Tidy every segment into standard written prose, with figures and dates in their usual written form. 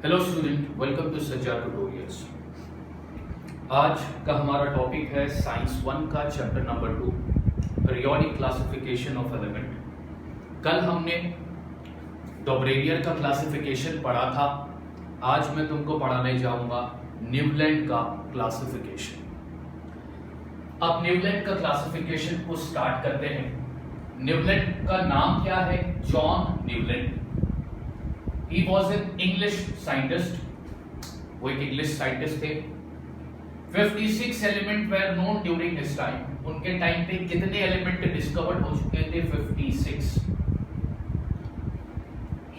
Hello student, welcome to सज्जा tutorials. आज का हमारा टॉपिक है साइंस 1 का chapter number 2, periodic classification of element. कल हमने डोबरेवियर का क्लासिफिकेशन पढ़ा था। आज मैं तुमको पढ़ाने जाऊंगा न्यूलैंड का क्लासिफिकेशन। अब न्यूलैंड का क्लासिफिकेशन को स्टार्ट करते हैं। न्यूलैंड का नाम क्या है? John Newland. He was an English scientist. वो एक इंग्लिश साइंटिस्ट थे। 56 element were known during his time. उनके टाइम पे कितने एलिमेंट डिस्कवर्ड हो चुके थे? 56.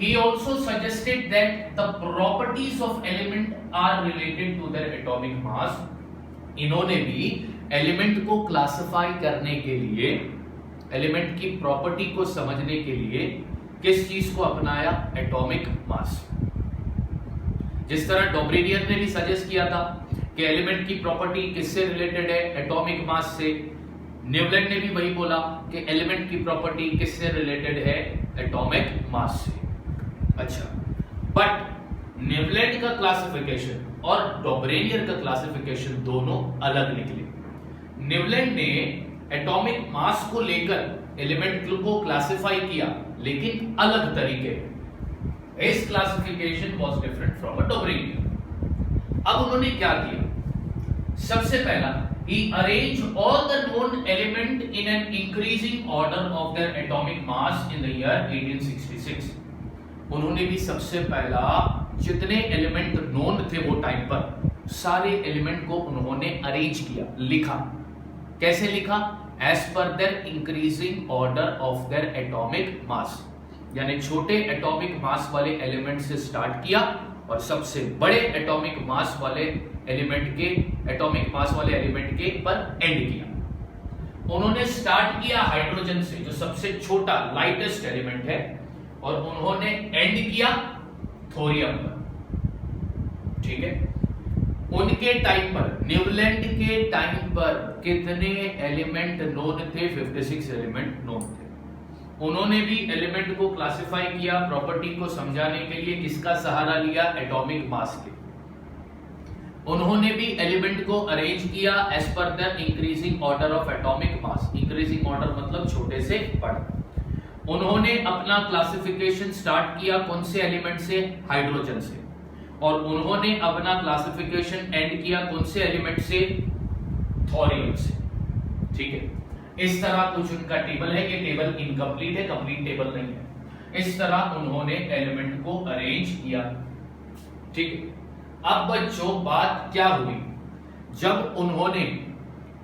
He also suggested that the properties of element are related to their atomic mass. इन्होंने भी एलिमेंट को क्लासिफाई करने के लिए, एलिमेंट की प्रॉपर्टी को समझने के लिए किस चीज को अपनाया? Atomic mass. जिस तरह डोबरेवियर ने भी सजेस्ट किया था कि एलिमेंट की प्रॉपर्टी किससे रिलेटेड है? एटॉमिक मास से। न्यूलैंड ने भी वही बोला कि एलिमेंट की प्रॉपर्टी किससे रिलेटेड है? एटॉमिक मास से। अच्छा, बट न्यूलैंड का क्लासिफिकेशन और डोबरेवियर का क्लासिफिकेशन दोनों अलग निकले। न्यूलैंड ने एटॉमिक मास को लेकर एलिमेंट को क्लासिफाई किया, लेकिन अलग तरीके। His classification was different from a Dobrevia. अब उन्होंने क्या किया? सबसे पहला, he arranged all the known element in an increasing order of their atomic mass in the year 1866. उन्होंने भी सबसे पहला जितने एलिमेंट नोन थे वो टाइम पर, सारे एलिमेंट को उन्होंने अरेंज किया, लिखा। कैसे लिखा? As per their increasing order of their atomic mass, यानी छोटे एटॉमिक मास वाले एलिमेंट से स्टार्ट किया और सबसे बड़े एटॉमिक मास वाले एलिमेंट के पर एंड किया। उन्होंने स्टार्ट किया हाइड्रोजन से, जो सबसे छोटा लाइटेस्ट एलिमेंट है, और उन्होंने एंड किया थोरियम पर। ठीक है, उनके टाइम पर, न्यूलैंड के टाइम पर कितने एलिमेंट नोन थे? 56 एलिमेंट नोन थे। उन्होंने भी एलिमेंट को क्लासिफाई किया, प्रॉपर्टी को समझाने के लिए किसका सहारा लिया? एटॉमिक मास के। उन्होंने भी एलिमेंट को अरेंज किया as per the increasing order of atomic mass. Increasing order मतलब छोटे से बड़ा। उन्होंने अपना क्लासिफिकेशन स्टार्ट किया कौन से एलिमेंट से? हाइड्रोजन से। और उन्होंने अपना क्लासिफिकेशन एंड किया कौन से एलिमेंट से? थोरियम से। ठीक है, इस तरह कुछ उनका टेबल है। ये टेबल इनकम्प्लीट है, कंप्लीट टेबल नहीं है। इस तरह उन्होंने एलिमेंट को अरेंज किया। ठीक है, अब बच्चों बात क्या हुई? जब उन्होंने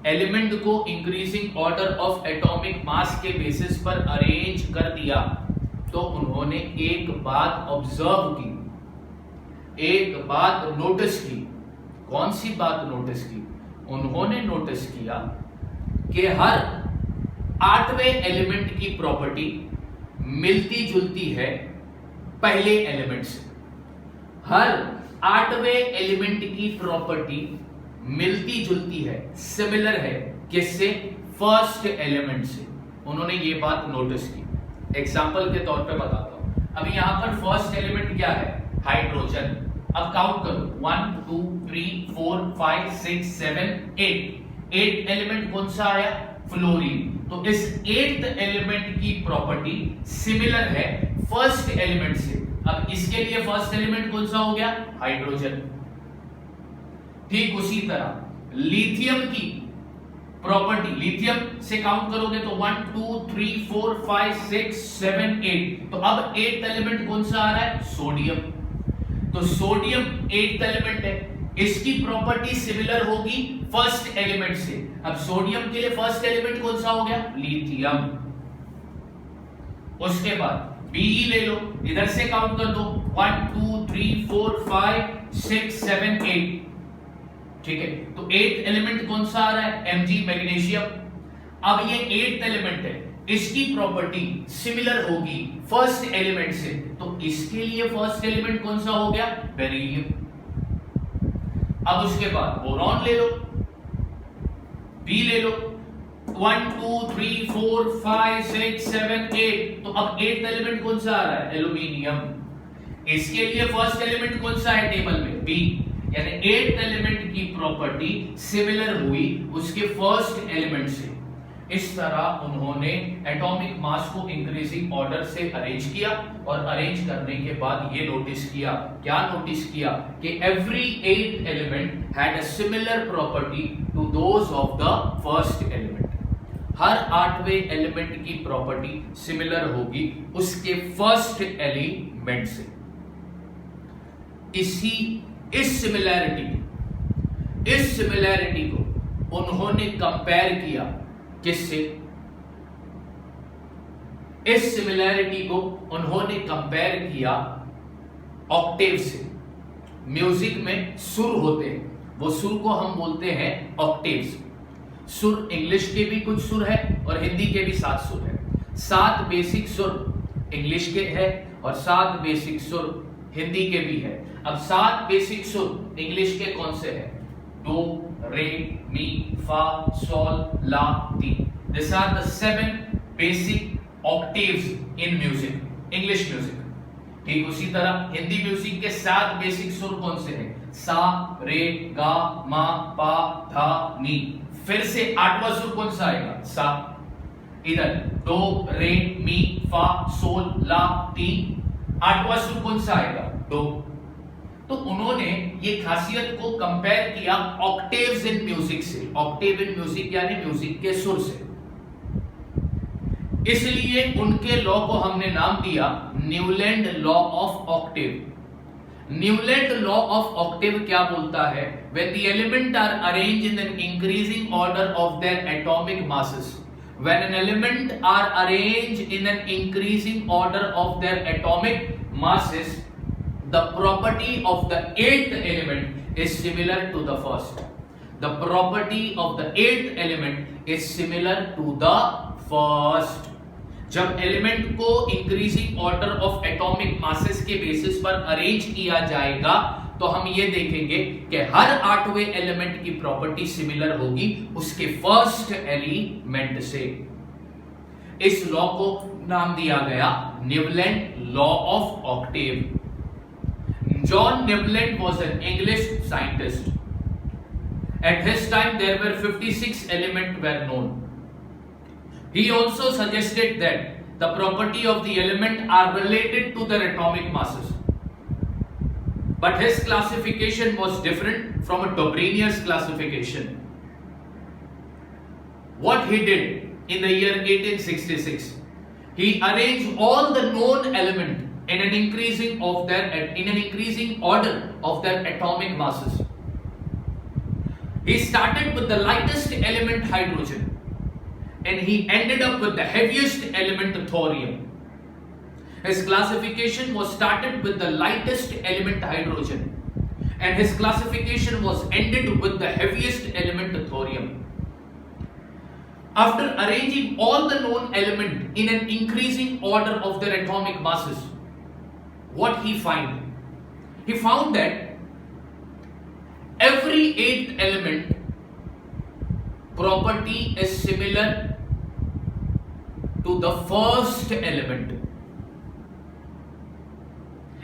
एलिमेंट को इंक्रीजिंग ऑर्डर ऑफ एटॉमिक मास के बेसिस पर अरेंज कर दिया, तो उन्होंने एक बात ऑब्जर्व की, एक बात नोटिस की। कौन सी बात नोटिस की? उन्होंने नोटिस किया कि हर 8वें एलिमेंट की प्रॉपर्टी मिलती जुलती है पहले एलिमेंट से। हर 8वें एलिमेंट की प्रॉपर्टी मिलती जुलती है, सिमिलर है, किससे? फर्स्ट एलिमेंट से। उन्होंने ये बात नोटिस की। एग्जांपल के तौर पे बताता हूं। अब यहां पर फर्स्ट एलिमेंट क्या है? हाइड्रोजन। अब काउंट करो, 1 2 3 4 5 6 7 8। 8 एलिमेंट कौन सा आया? फ्लोरीन। तो इस 8th एलिमेंट की प्रॉपर्टी सिमिलर है फर्स्ट एलिमेंट से। अब इसके लिए फर्स्ट एलिमेंट कौन सा हो गया? हाइड्रोजन। ठीक उसी तरह लिथियम की प्रॉपर्टी, लिथियम से काउंट करोगे तो 1 2 3 4 5 6 7 8। तो अब 8th एलिमेंट कौन सा आ रहा है? सोडियम। तो सोडियम 8th एलिमेंट है, इसकी प्रॉपर्टी सिमिलर होगी फर्स्ट एलिमेंट से। अब सोडियम के लिए फर्स्ट एलिमेंट कौन सा हो गया? लिथियम। उसके बाद Be ले लो, इधर से काउंट कर दो, 1 2 3 4 5 6 7 8। ठीक है, तो 8th एलिमेंट कौन सा आ रहा है? Mg, magnesium. अब ये 8th एलिमेंट है, इसकी प्रॉपर्टी सिमिलर होगी फर्स्ट एलिमेंट से, तो इसके लिए फर्स्ट एलिमेंट कौन सा हो गया? बेरिलियम। अब उसके बाद बोरॉन ले लो, बी ले लो, 1 2 3 4 5 6 7 8। तो अब 8th एलिमेंट कौन सा आ रहा है? एल्यूमिनियम। इसके लिए फर्स्ट एलिमेंट कौन सा है टेबल में? बी, यानी 8th एलिमेंट की प्रॉपर्टी सिमिलर हुई उसके फर्स्ट एलिमेंट से। इस तरह उन्होंने एटॉमिक मास को इंक्रीजिंग ऑर्डर से अरेंज किया और अरेंज करने के बाद ये नोटिस किया, क्या नोटिस किया कि every 8th element had a similar property to those of the first element. हर 8वें एलिमेंट की प्रॉपर्टी सिमिलर होगी उसके फर्स्ट एलिमेंट से। इस सिमिलैरिटी को उन्होंने कंपेयर किया किससे? इस सिमिलैरिटी को उन्होंने कंपेयर किया ऑक्टेव से। म्यूजिक में सुर होते हैं, वो सुर को हम बोलते हैं ऑक्टेव्स। सुर इंग्लिश के भी कुछ सुर है और हिंदी के भी 7 सुर है। 7 बेसिक सुर इंग्लिश के है और 7 बेसिक सुर हिंदी के भी है। अब 7 बेसिक सुर इंग्लिश के कौन से हैं? Dough, re, mi, fa, sol, la, ti. These are the 7 basic octaves in music, English music। ठीक उसी तरह हिंदी म्यूजिक के 7 बेसिक सुर कौन से हैं? सा, रे, गा, मा, पा, धा, नी। फिर से 8वां सुर कौन सा आएगा? सा। इधर dough, re, mi, fa, sol, la, T. 8वां सुर कौन सा आएगा? डो। तो उन्होंने ये खासियत को कंपेयर किया ऑक्टेव्स इन म्यूजिक से। ऑक्टेव इन म्यूजिक यानी म्यूजिक के सुर से। इसलिए उनके लॉ को हमने नाम दिया Newland law of octave. Newland law of octave क्या बोलता है? When the element are arranged in an increasing order of their atomic masses, when an element are arranged in an increasing order of their atomic masses, the property of the 8th element is similar to the first. The property of the 8th element is similar to the first. जब element को increasing order of atomic masses के basis पर arrange किया जाएगा तो हम ये देखेंगे कि हर 8वें एलिमेंट की प्रॉपर्टी सिमिलर होगी उसके फर्स्ट एलिमेंट से। इस लॉ को नाम दिया गया Newland law of octave. John Newland was an English scientist. At his time, there were 56 elements were known. He also suggested that the property of the element are related to their atomic masses. But his classification was different from a Dobrinius classification. What he did in the year 1866, he arranged all the known elements in an increasing order of their atomic masses. He started with the lightest element hydrogen and he ended up with the heaviest element thorium. His classification was started with the lightest element hydrogen and his classification was ended with the heaviest element thorium. After arranging all the known elements in an increasing order of their atomic masses, what he found? He found that every 8th element property is similar to the first element.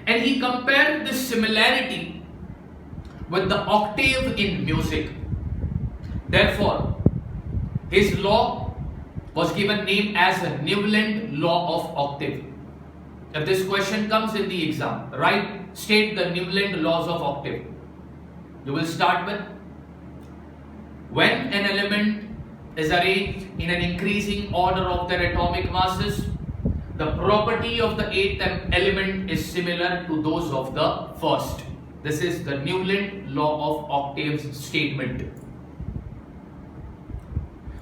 And he compared this similarity with the octave in music. Therefore, his law was given name as the Newland law of octave. If this question comes in the exam, state the Newland laws of octave. You will start with, when an element is arranged in an increasing order of their atomic masses, the property of the 8th element is similar to those of the first. This is the Newland law of octaves statement.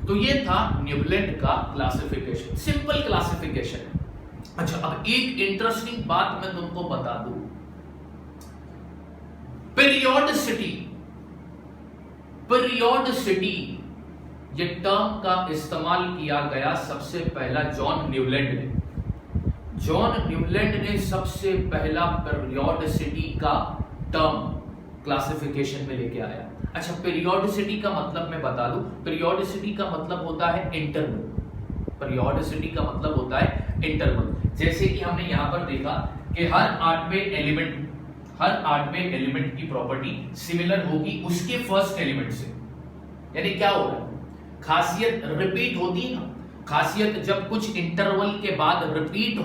तो ये था Newland का classification, simple classification है। अच्छा, अब एक interesting बात मैं तुमको बता दूं। पीरियोडिसिटी ये टर्म का इस्तेमाल किया गया सबसे पहला जॉन न्यूलैंड ने सबसे पहला पीरियोडिसिटी का टर्म क्लासिफिकेशन में लेके आया। अच्छा, पीरियोडिसिटी का मतलब मैं बता दूं। पीरियोडिसिटी का मतलब होता है इंटरवल। पीरियोडिसिटी का मतलब होता है इंटरवल। जैसे कि हमने यहां पर देखा कि हर आठवें एलिमेंट की प्रॉपर्टी सिमिलर होगी उसके फर्स्ट एलिमेंट से। यानी क्या हो रहा है, खासियत रिपीट होती है ना, खासियत जब कुछ इंटरवल के बाद रिपीट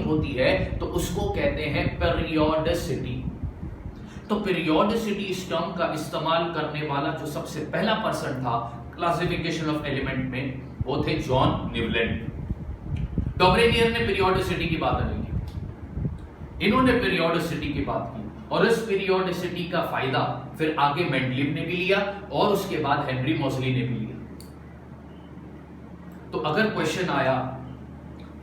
होती है, तो उसको कहते हैं पीरियोडिसिटी। तो पीरियोडिसिटी इस टर्म का इस्तेमाल करने वाला जो सबसे पहला पर्सन था क्लासिफिकेशन ऑफ एलिमेंट में, वो थे जॉन न्यूलैंड। डॉबरेनियर ने पीरियोडिसिटी की बात नहीं की, इन्होंने पीरियोडिसिटी की बात की, और इस पीरियोडिसिटी का फायदा फिर आगे मेंडलीव ने भी लिया और उसके बाद हेनरी मोज़ली ने भी लिया। तो अगर क्वेश्चन आया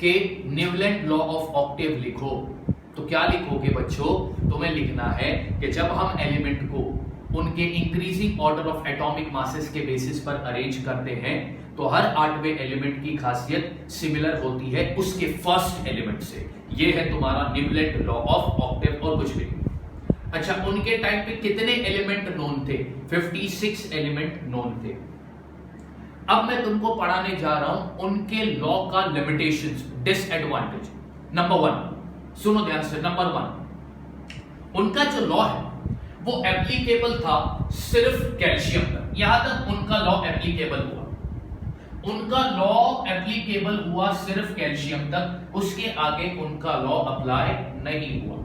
कि न्यूलैंड लॉ ऑफ ऑक्टेव लिखो, तो क्या लिखोगे बच्चों? तुम्हें लिखना है कि जब हम एलिमेंट को उनके increasing order of atomic masses के बेसिस पर अरेंज करते हैं, तो हर आठवें एलिमेंट की खासियत सिमिलर होती है उसके फर्स्ट एलिमेंट से। यह है तुम्हारा न्यूलैंड लॉ ऑफ ऑक्टेव, और कुछ भी। अच्छा, उनके टाइम पे कितने एलिमेंट नोन थे? 56 एलिमेंट नोन थे। अब मैं तुमको पढ़ाने जा रहा हूं उनके लॉ का लिमिटेशंस, डिसएडवांटेज। नंबर 1, सुनो ध्यान से। नंबर 1, उनका जो लॉ है वो एप्लीकेबल था सिर्फ कैल्शियम तक। यहां तक उनका लॉ एप्लीकेबल हुआ, सिर्फ कैल्शियम तक, उसके आगे उनका लॉ अप्लाई नहीं हुआ।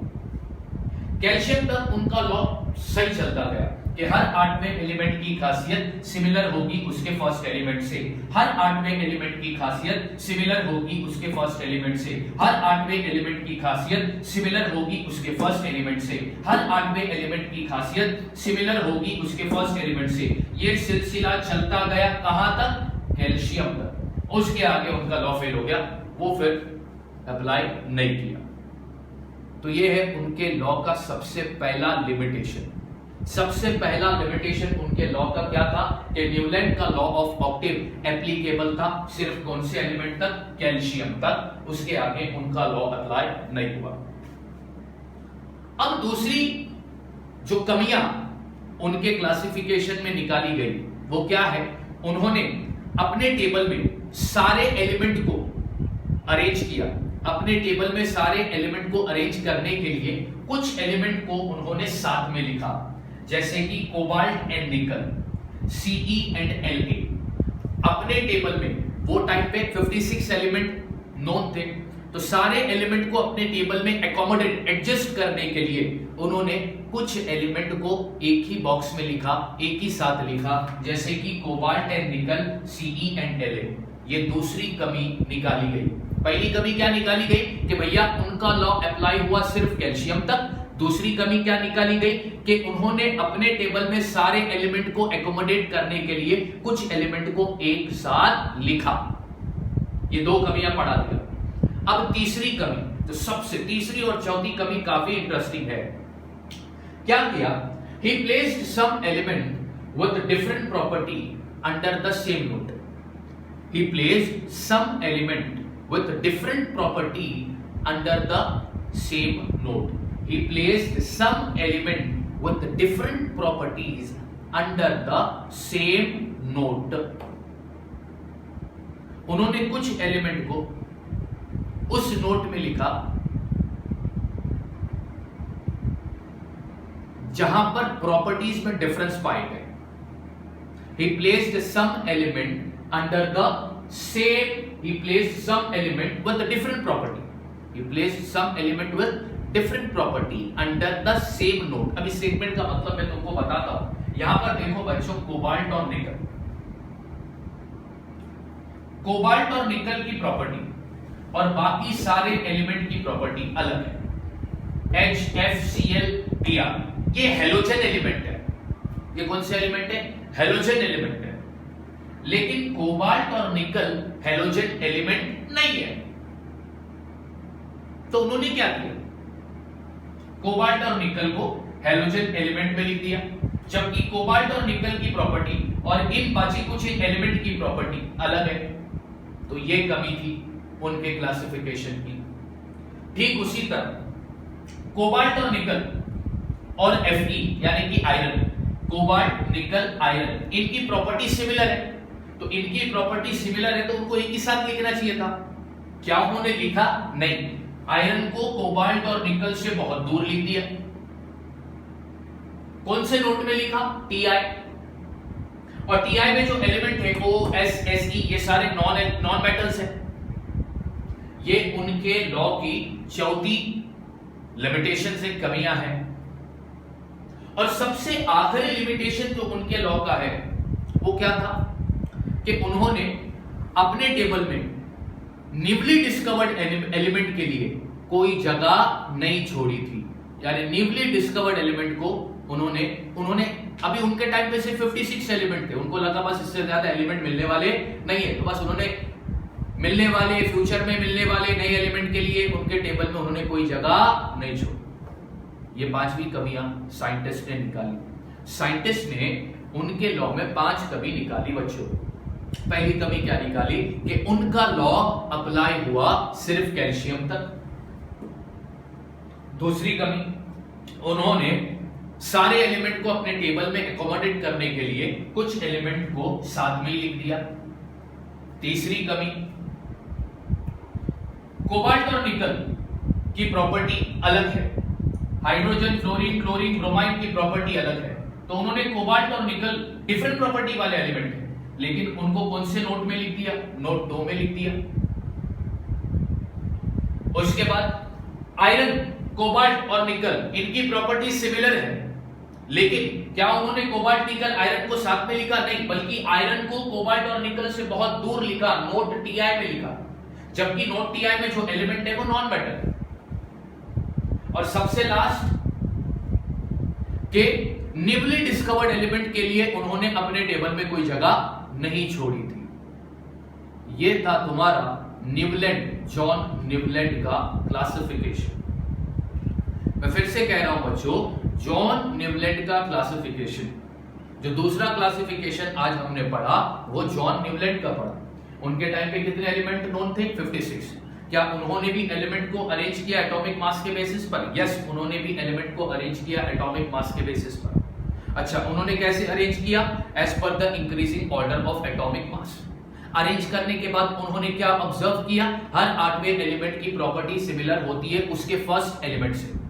कैल्शियम तक उनका लॉ सही चलता गया कि हर आठवें एलिमेंट की खासियत सिमिलर होगी उसके फर्स्ट एलिमेंट से, हर आठवें एलिमेंट की खासियत सिमिलर होगी उसके फर्स्ट एलिमेंट से, हर आठवें एलिमेंट की खासियत सिमिलर होगी उसके फर्स्ट एलिमेंट से, हर आठवें एलिमेंट की खासियत सिमिलर होगी उसके फर्स्ट एलिमेंट से। ये सिलसिला चलता गया कहां तक? कैल्शियम तक। उसके आगे उनका लॉ फेल हो गया, वो फिर अप्लाई नहीं किया। तो ये है उनके लॉ का सबसे पहला लिमिटेशन। उनके लॉ का क्या था कि न्यूलैंड का लॉ ऑफ ऑक्टेव एप्लीकेबल था सिर्फ कौन से एलिमेंट तक? कैल्शियम तक। उसके आगे उनका लॉ अप्लाई नहीं हुआ। अब दूसरी जो कमियां उनके क्लासिफिकेशन में निकाली गई वो क्या है? उन्होंने अपने टेबल में सारे एलिमेंट को अरेंज किया। अपने टेबल में सारे एलिमेंट को अरेंज करने के लिए कुछ एलिमेंट को उन्होंने साथ में लिखा, जैसे कि कोबाल्ट एंड निकल, Ce एंड La। अपने टेबल में वो टाइम पे 56 एलिमेंट नोन थे, तो सारे एलिमेंट को अपने टेबल में एकोमोडेट, एडजस्ट करने के लिए उन्होंने कुछ एलिमेंट को एक ही बॉक्स में लिखा, एक ही साथ लिखा, जैसे कि कोबाल्ट एंड निकल, Ce एंड La। ये दूसरी कमी निकाली गई। पहली कमी क्या निकाली गई कि भैया उनका लॉ अप्लाई हुआ सिर्फ कैल्शियम तक। दूसरी कमी क्या निकाली गई कि उन्होंने अपने टेबल में सारे एलिमेंट को एकोमोडेट करने के लिए कुछ एलिमेंट को एक साथ लिखा। ये दो कमियां पढ़ा दिया। अब तीसरी कमी, तो सबसे तीसरी और चौथी कमी काफी इंटरेस्टिंग है। क्या किया? He placed some element with different property under the same note. He placed some element with different property under the same note. He placed some element with different properties under the same note. उन्होंने कुछ element को उस note में लिखा जहां पर properties में difference पाए गए। He placed some element under the same, he placed some element with a different property. He placed some element with different property under the same note. अब इस स्टेटमेंट का मतलब मैं तुमको बताता हूं। यहां पर देखो बच्चों, कोबाल्ट और निकल, कोबाल्ट और निकल की प्रॉपर्टी और बाकी सारे एलिमेंट की प्रॉपर्टी अलग है। HFCl, ये हेलोजन एलिमेंट है। ये कौन से एलिमेंट है? हेलोजन एलिमेंट है। लेकिन कोबाल्ट और निकल हेलोजन एलिमेंट नहीं है। तो उन्होंने क्या किया? कोबाल्ट और निकल को हेलोजन एलिमेंट में लिख दिया, जबकि कोबाल्ट और निकल की प्रॉपर्टी और इन बाकी कुछ एलिमेंट की प्रॉपर्टी अलग है। तो ये कमी थी उनके क्लासिफिकेशन की। ठीक उसी तरह कोबाल्ट और निकल और Fe यानी कि आयरन, कोबाल्ट निकल आयरन, इनकी प्रॉपर्टी सिमिलर है। तो इनकी प्रॉपर्टी सिमिलर है तो उनको एक ही साथ लिखना चाहिए था। क्या उन्होंने लिखा? नहीं, आयरन को कोबाल्ट और निकल से बहुत दूर लिख दिया। कौन से नोट में लिखा? Ti। और Ti में जो एलिमेंट है O, S, Se, ये सारे नॉन मेटल्स हैं। ये उनके लॉ की चौथी लिमिटेशन से कमियां हैं। और सबसे आखिरी लिमिटेशन जो उनके लॉ का है वो क्या था कि उन्होंने अपने टेबल में न्यूली डिस्कवर्ड एलिमेंट के लिए कोई जगह नहीं छोड़ी थी। यानी न्यूली डिस्कवर्ड एलिमेंट को उन्होंने अभी उनके टाइम पे सिर्फ 56 एलिमेंट थे, उनको लगा बस इससे ज्यादा एलिमेंट मिलने वाले नहीं है, तो बस उन्होंने मिलने वाले फ्यूचर में मिलने वाले नए एलिमेंट के लिए उनके टेबल में उन्होंने कोई जगह नहीं छोड़ी। ये पांचवी कमियां साइंटिस्ट ने निकाली। साइंटिस्ट ने उनके लॉ में 5 कमी निकाली बच्चों। पहली कमी क्या निकाली कि उनका लॉ अप्लाई हुआ सिर्फ कैल्शियम तक। दूसरी कमी, उन्होंने सारे एलिमेंट को अपने टेबल में एकोमोडेट करने के लिए कुछ एलिमेंट को साथ में ही लिख दिया। तीसरी कमी, कोबाल्ट और निकल की प्रॉपर्टी अलग है, हाइड्रोजन, फ्लोरीन, क्लोरीन, ब्रोमाइन की प्रॉपर्टी अलग है, तो उन्होंने कोबाल्ट और निकल डिफरेंट प्रॉपर्टी वाले एलिमेंट है, लेकिन उनको कौन से नोट में लिख दिया? नोट 2 में लिख दिया। उसके बाद आयरन, कोबाल्ट और निकल इनकी प्रॉपर्टी सिमिलर है, लेकिन क्या उन्होंने कोबाल्ट, निकल, आयरन को साथ में लिखा? नहीं, बल्कि आयरन को कोबाल्ट और निकल से बहुत दूर लिखा, नोट Ti में लिखा, जबकि नोट Ti में जो एलिमेंट है वो नॉन मेटल। और सबसे लास्ट के न्यूली डिस्कवर्ड एलिमेंट के लिए उन्होंने अपने टेबल में कोई जगह नहीं छोड़ी थी। यह था तुम्हारा न्यूलैंड, जॉन न्यूलैंड का क्लासिफिकेशन। मैं फिर से कह रहा हूं बच्चों, जॉन न्यूलैंड का क्लासिफिकेशन, जो दूसरा क्लासिफिकेशन आज हमने पढ़ा वो जॉन न्यूलैंड का पढ़ा। उनके टाइम पे कितने एलिमेंट नोन थे? 56। क्या उन्होंने भी एलिमेंट को अरेंज किया एटॉमिक मास के बेसिस पर? यस, उन्होंने भी एलिमेंट को अरेंज किया एटॉमिक मास के बेसिस पर। अच्छा, उन्होंने कैसे अरेंज किया? As per the increasing order of atomic mass. Arrange करने के बाद उन्होंने क्या ऑब्जर्व किया? हर 8वें एलिमेंट की प्रॉपर्टी सिमिलर होती है उसके फर्स्ट एलिमेंट से।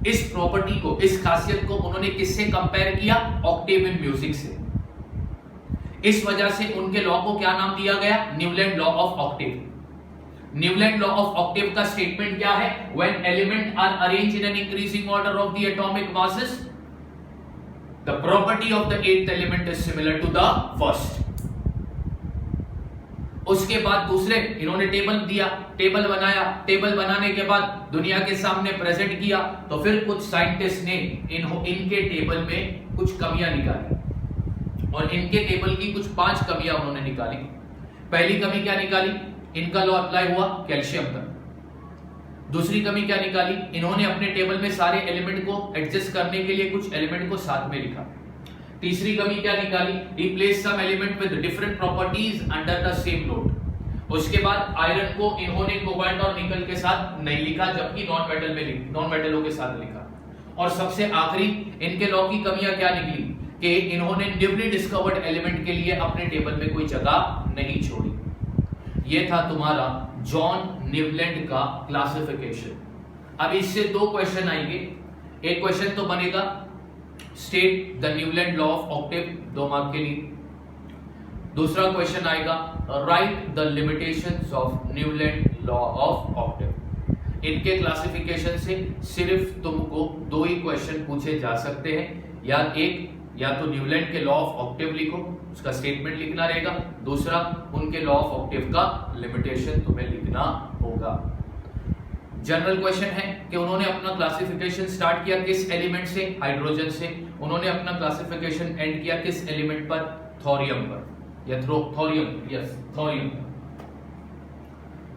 इस प्रॉपर्टी को, इस खासियत को उन्होंने किससे कंपेयर किया? ऑक्टेव इन म्यूजिक से। इस वजह से उनके लॉ को क्या नाम दिया गया? Newland law of octave. Newland law of octave का स्टेटमेंट क्या है? When element are arranged in an increasing order of the atomic masses, the property of the 8th element is similar to the first. उसके बाद दूसरे इन्होंने table दिया, table बनाया, table बनाने के बाद दुनिया के सामने प्रेजेंट किया, तो फिर कुछ साइंटिस्ट ने इनके टेबल में कुछ कमियां निकाली, और इनके टेबल की कुछ 5 कमियां उन्होंने निकाली। पहली कमी क्या निकाली? इनका लॉ अप्लाई हुआ कैल्शियम तक। दूसरी कमी क्या निकाली? इन्होंने अपने टेबल में सारे एलिमेंट को एडजस्ट करने के लिए कुछ एलिमेंट को साथ में लिखा। तीसरी कमी क्या निकाली? Replace some element with different properties under the same load. उसके बाद आयरन को इन्होंने कोबाल्ट और निकल के साथ नहीं लिखा, जबकि नॉन मेटलों के साथ लिखा। और सबसे आखिरी इनके लॉ की कमियां क्या निकली कि इन्होंने न्यूली डिस्कवर्ड एलिमेंट के लिए अपने टेबल में कोई जगह नहीं छोड़ी। यह था तुम्हारा जॉन न्यूलैंड का क्लासिफिकेशन। अब इससे 2 क्वेश्चन आएंगे। एक क्वेश्चन तो बनेगा state the Newland law of octave, 2 mark के लिए। दूसरा क्वेश्चन आएगा write the limitations of Newland law of octave. इनके क्लासिफिकेशन से सिर्फ तुमको 2 ही क्वेश्चन पूछे जा सकते हैं, या तो न्यूलैंड के लॉ ऑफ ऑक्टेव लिखो, उसका स्टेटमेंट लिखना रहेगा, दूसरा उनके लॉ ऑफ ऑक्टेव का लिमिटेशन तुम्हें लिखना होगा। जनरल क्वेश्चन है कि उन्होंने अपना क्लासिफिकेशन स्टार्ट किया किस एलिमेंट से? हाइड्रोजन से। उन्होंने अपना क्लासिफिकेशन एंड किया किस एलिमेंट पर? थोरियम पर, या थोरियम, यस थोरियम।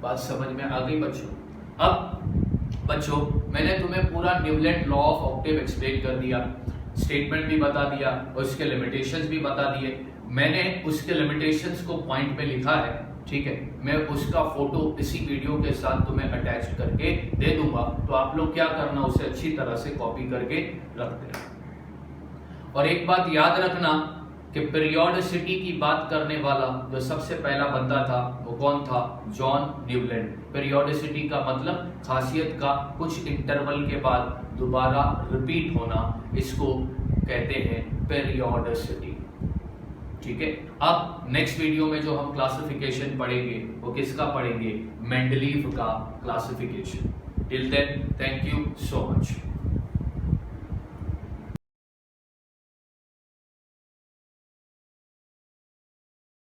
बात समझ में आ गई बच्चों? अब बच्चों मैंने तुम्हें पूरा Newland law of octave explain कर दिया, स्टेटमेंट भी बता दिया और उसके लिमिटेशंस भी बता दिए। मैंने उसके लिमिटेशंस को पॉइंट में लिखा है, ठीक है। मैं उसका फोटो इसी वीडियो के साथ तुम्हें अटैच करके दे दूंगा, तो आप लोग क्या करना, उसे अच्छी तरह से कॉपी करके रख देना। और एक बात याद रखना कि पीरियोडिसिटी की बात करने वाला जो सबसे पहला बंदा था वो कौन था? John Newland. पीरियोडिसिटी का मतलब खासियत का कुछ इंटरवल के बाद दोबारा रिपीट होना, इसको कहते हैं पीरियोडिसिटी। ठीक है, अब नेक्स्ट वीडियो में जो हम क्लासिफिकेशन पढ़ेंगे वो किसका पढ़ेंगे? मेंडलीव का classification. Till then, thank you so much.